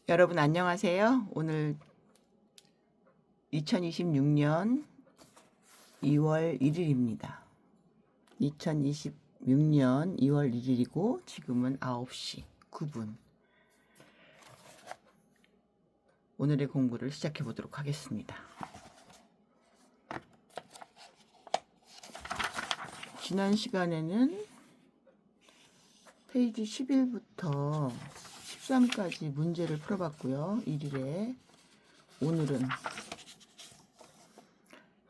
여러분 안녕하세요. 오늘 2026년 2월 1일입니다. 2026년 2월 1일이고 지금은 9시 9분. 오늘의 공부를 시작해 보도록 하겠습니다. 지난 시간에는 페이지 11부터 13까지 문제를 풀어봤고요. 1일에 오늘은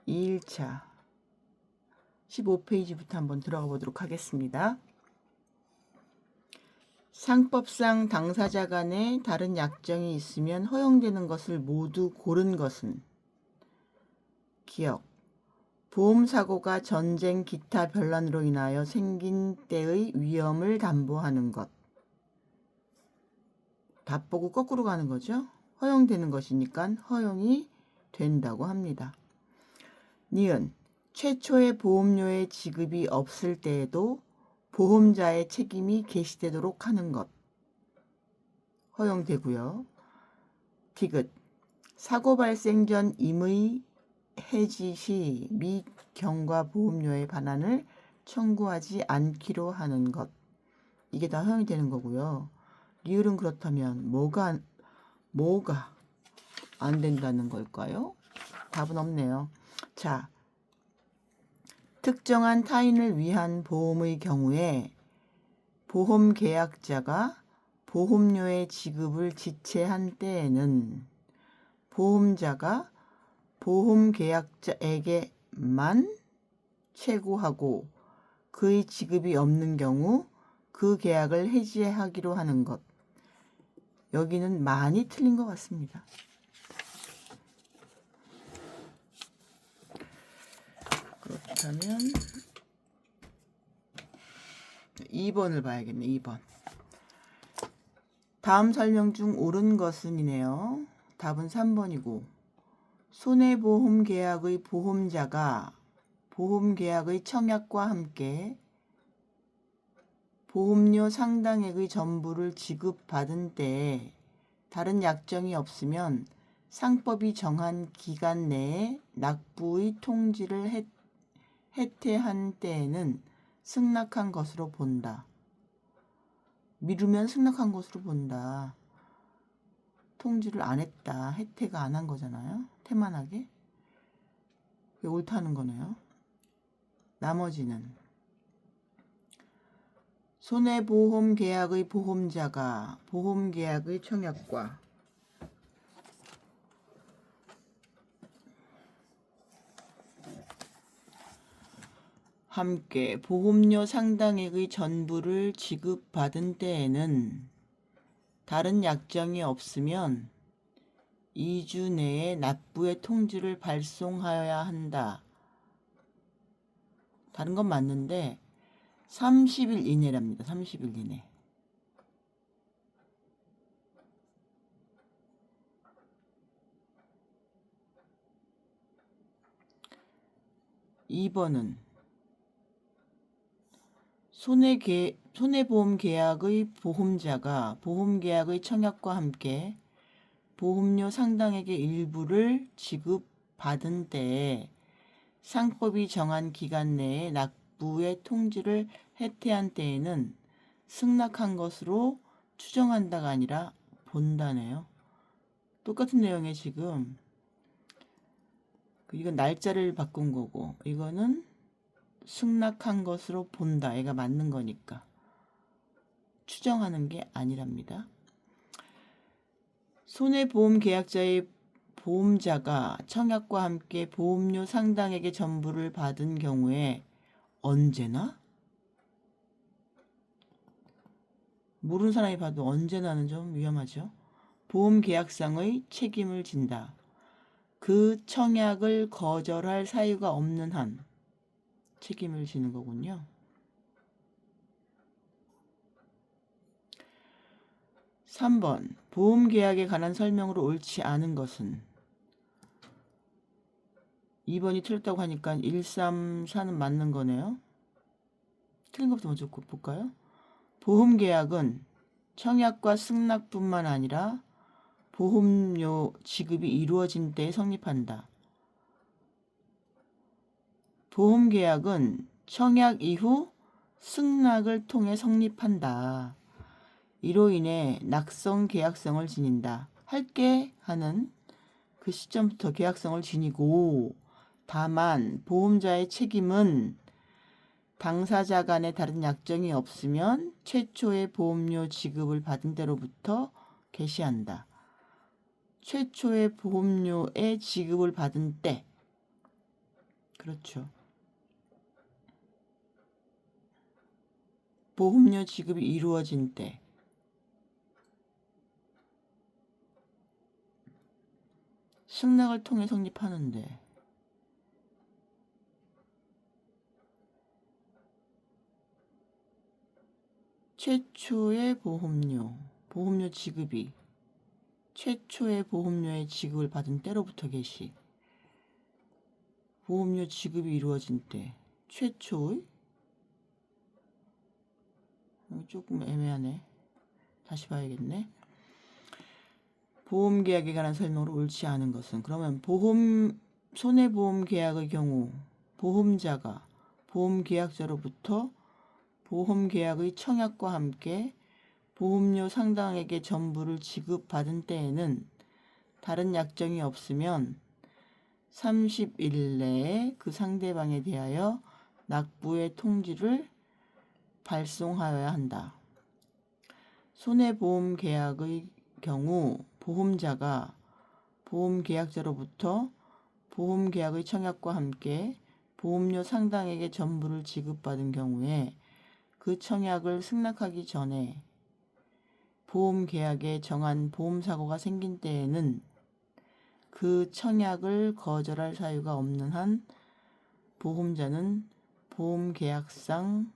2일차 15페이지부터 한번 들어가 보도록 하겠습니다. 상법상 당사자 간에 다른 약정이 있으면 허용되는 것을 모두 고른 것은 기억, 보험사고가 전쟁 기타 변란으로 인하여 생긴 때의 위험을 담보하는 것. 답 보고 거꾸로 가는 거죠. 허용되는 것이니까 허용이 된다고 합니다. 니은, 최초의 보험료의 지급이 없을 때에도 보험자의 책임이 개시되도록 하는 것. 허용되고요. 디귿, 사고 발생 전 임의 해지 시 미 경과 보험료의 반환을 청구하지 않기로 하는 것. 이게 다 허용이 되는 거고요. 리을은 그렇다면 뭐가 안 된다는 걸까요? 답은 없네요. 자, 특정한 타인을 위한 보험의 경우에 보험계약자가 보험료의 지급을 지체한 때에는 보험자가 보험계약자에게만 최고하고 그의 지급이 없는 경우 그 계약을 해지하기로 하는 것. 여기는 많이 틀린 것 같습니다. 그렇다면 2번을 봐야겠네. 2번. 다음 설명 중 옳은 것은 이네요. 답은 3번이고 손해보험계약의 보험자가 보험계약의 청약과 함께 보험료 상당액의 전부를 지급받은 때에 다른 약정이 없으면 상법이 정한 기간 내에 납부의 통지를 해태한 때에는 승낙한 것으로 본다. 미루면 승낙한 것으로 본다. 통지를 안 했다. 해태가 안 한 거잖아요. 태만하게. 그게 옳다는 거네요. 나머지는 손해보험계약의 보험자가 보험계약의 청약과 함께 보험료 상당액의 전부를 지급받은 때에는 다른 약정이 없으면 2주 내에 납부의 통지를 발송하여야 한다. 다른 건 맞는데 30일 이내랍니다. 30일 이내. (2번은) 손해보험계약의 보험자가 보험계약의 청약과 함께 보험료 상당액의 일부를 지급받은 때에 상법이 정한 기간 내에 납부의 통지를 해태한 때에는 승낙한 것으로 추정한다가 아니라 본다네요. 똑같은 내용에 지금 이건 날짜를 바꾼 거고 이거는 승낙한 것으로 본다. 얘가 맞는 거니까. 추정하는 게 아니랍니다. 손해보험계약자의 보험자가 청약과 함께 보험료 상당액의 전부를 받은 경우에 언제나? 모르는 사람이 봐도 언제나는 좀 위험하죠. 보험계약상의 책임을 진다. 그 청약을 거절할 사유가 없는 한 책임을 지는 거군요. 3번. 보험계약에 관한 설명으로 옳지 않은 것은 2번이 틀렸다고 하니까 1, 3, 4는 맞는 거네요. 틀린 것부터 먼저 볼까요? 보험계약은 청약과 승낙뿐만 아니라 보험료 지급이 이루어진 때에 성립한다. 보험계약은 청약 이후 승낙을 통해 성립한다. 이로 인해 낙성 계약성을 지닌다. 할게 하는 그 시점부터 계약성을 지니고, 다만 보험자의 책임은 당사자 간에 다른 약정이 없으면 최초의 보험료 지급을 받은 때로부터 개시한다. 최초의 보험료의 지급을 받은 때. 그렇죠. 보험료 지급이 이루어진 때. 승낙을 통해 성립하는데. 최초의 보험료 지급이 최초의 보험료의 지급을 받은 때로부터 개시. 보험료 지급이 이루어진 때. 최초의? 조금 애매하네. 다시 봐야겠네. 보험계약에 관한 설명으로 옳지 않은 것은, 그러면 손해보험 계약의 경우 보험자가 보험계약자로부터 보험계약의 청약과 함께 보험료 상당액의 전부를 지급받은 때에는 다른 약정이 없으면 30일 내에 그 상대방에 대하여 납부의 통지를 발송하여야 한다. 손해보험 계약의 경우 보험자가 보험계약자로부터 보험계약의 청약과 함께 보험료 상당액의 전부를 지급받은 경우에 그 청약을 승낙하기 전에 보험계약에 정한 보험사고가 생긴 때에는 그 청약을 거절할 사유가 없는 한 보험자는 보험계약상의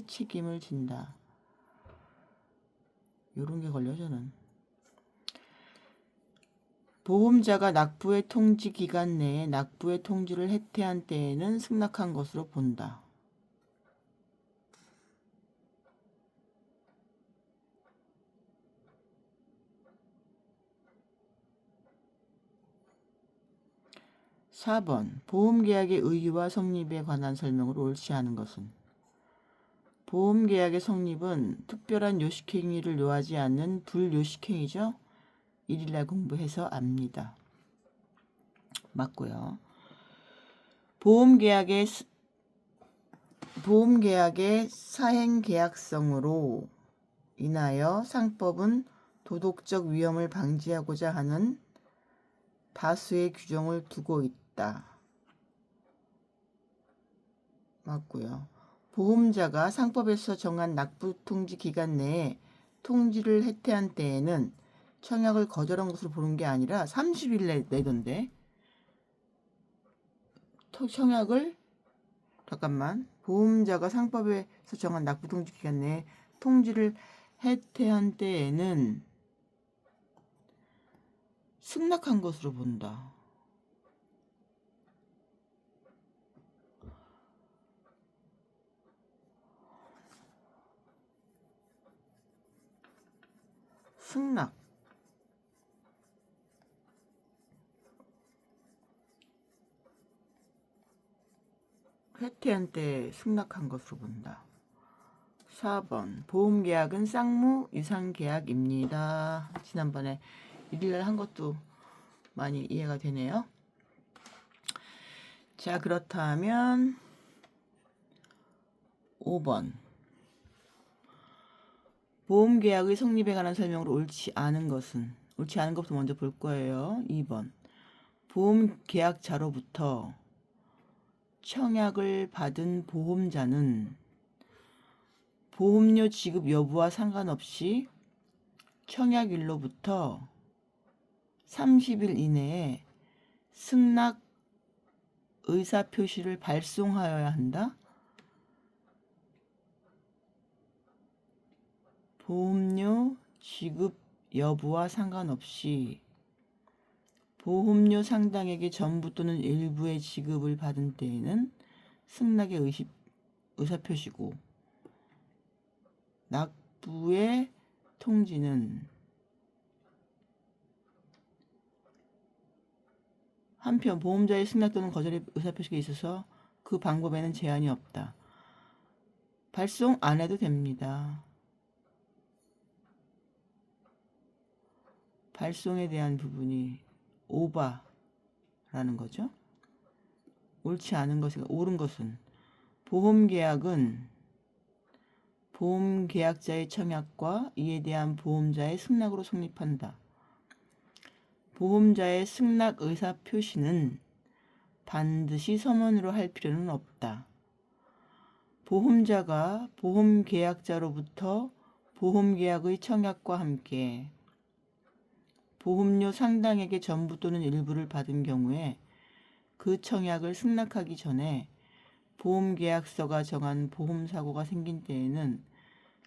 책임을 진다. 요런 게 걸려 저는. 보험자가 납부의 통지 기간 내에 납부의 통지를 해태한 때에는 승낙한 것으로 본다. (4번) 보험계약의 의의와 성립에 관한 설명으로 옳지 않은 것은, 보험계약의 성립은 특별한 요식행위를 요하지 않는 불요식행위죠. 1일날 공부해서 압니다. 맞고요. 보험계약의 사행계약성으로 인하여 상법은 도덕적 위험을 방지하고자 하는 다수의 규정을 두고 있다. 맞고요. 보험자가 상법에서 정한 납부 통지 기간 내에 통지를 해태한 때에는 청약을 거절한 것으로 보는 게 아니라 30일 내던데. 청약을 보험자가 상법에서 정한 납부 통지 기간 내에 통지를 해태한 때에는 승낙한 것으로 본다. 승낙. 해태한 때 승낙한 것으로 본다. 4번 보험계약은 쌍무 유상계약입니다. 지난번에 1일날 한 것도 많이 이해가 되네요. 자, 그렇다면 5번 보험계약의 성립에 관한 설명으로 옳지 않은 것은, 옳지 않은 것부터 먼저 볼 거예요. 2번 보험계약자로부터 청약을 받은 보험자는 보험료 지급 여부와 상관없이 청약일로부터 30일 이내에 승낙 의사표시를 발송하여야 한다. 보험료 지급 여부와 상관없이 보험료 상당액의 전부 또는 일부의 지급을 받은 때에는 승낙의 의사표시고, 납부의 통지는 한편 보험자의 승낙 또는 거절의 의사표시가 있어서 그 방법에는 제한이 없다. 발송 안 해도 됩니다. 발송에 대한 부분이 오바라는 거죠. 옳지 않은 것이 옳은 것은 보험계약은 보험계약자의 청약과 이에 대한 보험자의 승낙으로 성립한다. 보험자의 승낙 의사 표시는 반드시 서면으로 할 필요는 없다. 보험자가 보험계약자로부터 보험계약의 청약과 함께 보험료 상당액의 전부 또는 일부를 받은 경우에 그 청약을 승낙하기 전에 보험계약서가 정한 보험사고가 생긴 때에는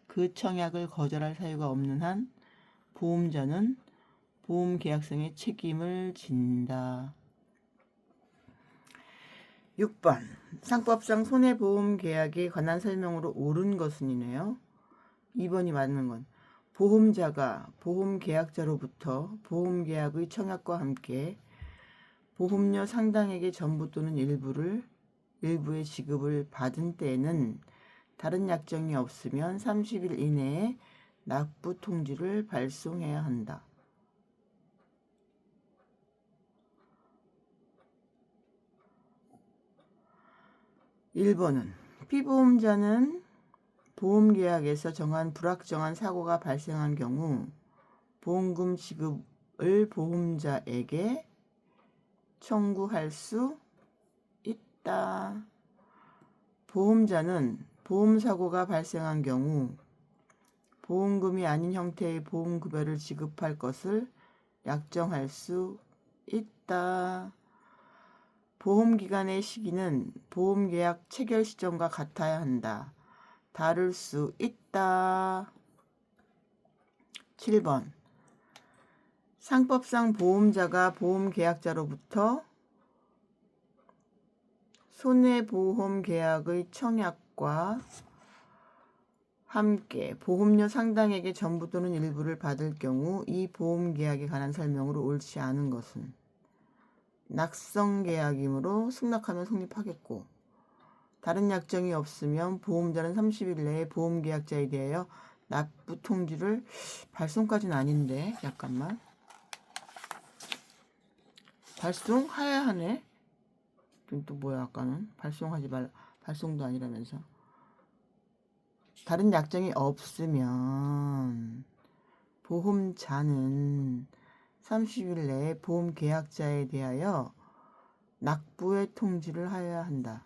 그 청약을 거절할 사유가 없는 한 보험자는 보험계약성의 책임을 진다. 6번 상법상 손해보험계약에 관한 설명으로 옳은 것은이네요. 2번이 맞는 건 보험자가 보험계약자로부터 보험계약의 청약과 함께 보험료 상당액의 전부 또는 일부의 지급을 받은 때에는 다른 약정이 없으면 30일 이내에 납부 통지를 발송해야 한다. (1번은) 피보험자는 보험계약에서 정한 불확정한 사고가 발생한 경우 보험금 지급을 보험자에게 청구할 수 있다. 보험자는 보험사고가 발생한 경우 보험금이 아닌 형태의 보험급여를 지급할 것을 약정할 수 있다. 보험기간의 시기는 보험계약 체결 시점과 같아야 한다. 다를 수 있다. 7번 상법상 보험자가 보험계약자로부터 손해보험계약의 청약과 함께 보험료 상당액의 전부 또는 일부를 받을 경우 이 보험계약에 관한 설명으로 옳지 않은 것은 낙성계약이므로 승낙하면 성립하겠고 다른 약정이 없으면 보험자는 30일 내에 보험계약자에 대하여 납부 통지를 발송까지는 아닌데 잠깐만 발송해야 하네. 또 뭐야 아까는 발송하지 말 발송도 아니라면서 다른 약정이 없으면 보험자는 30일 내에 보험계약자에 대하여 납부의 통지를 하여야 한다.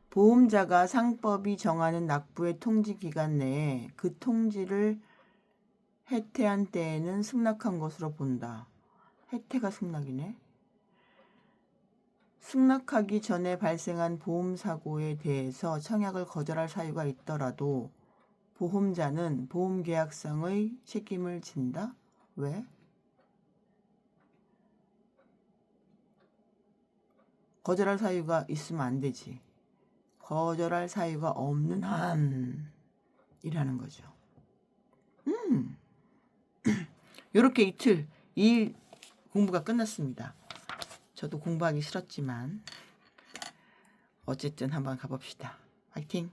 보험자가 상법이 정하는 납부의 통지 기간 내에 그 통지를 해태한 때에는 승낙한 것으로 본다. 해태가 승낙이네. 승낙하기 전에 발생한 보험사고에 대해서 청약을 거절할 사유가 있더라도 보험자는 보험계약상의 책임을 진다. 왜? 거절할 사유가 있으면 안 되지. 거절할 사유가 없는 한이라는 거죠. 이렇게 이틀 이 공부가 끝났습니다. 저도 공부하기 싫었지만 어쨌든 한번 가봅시다. 화이팅!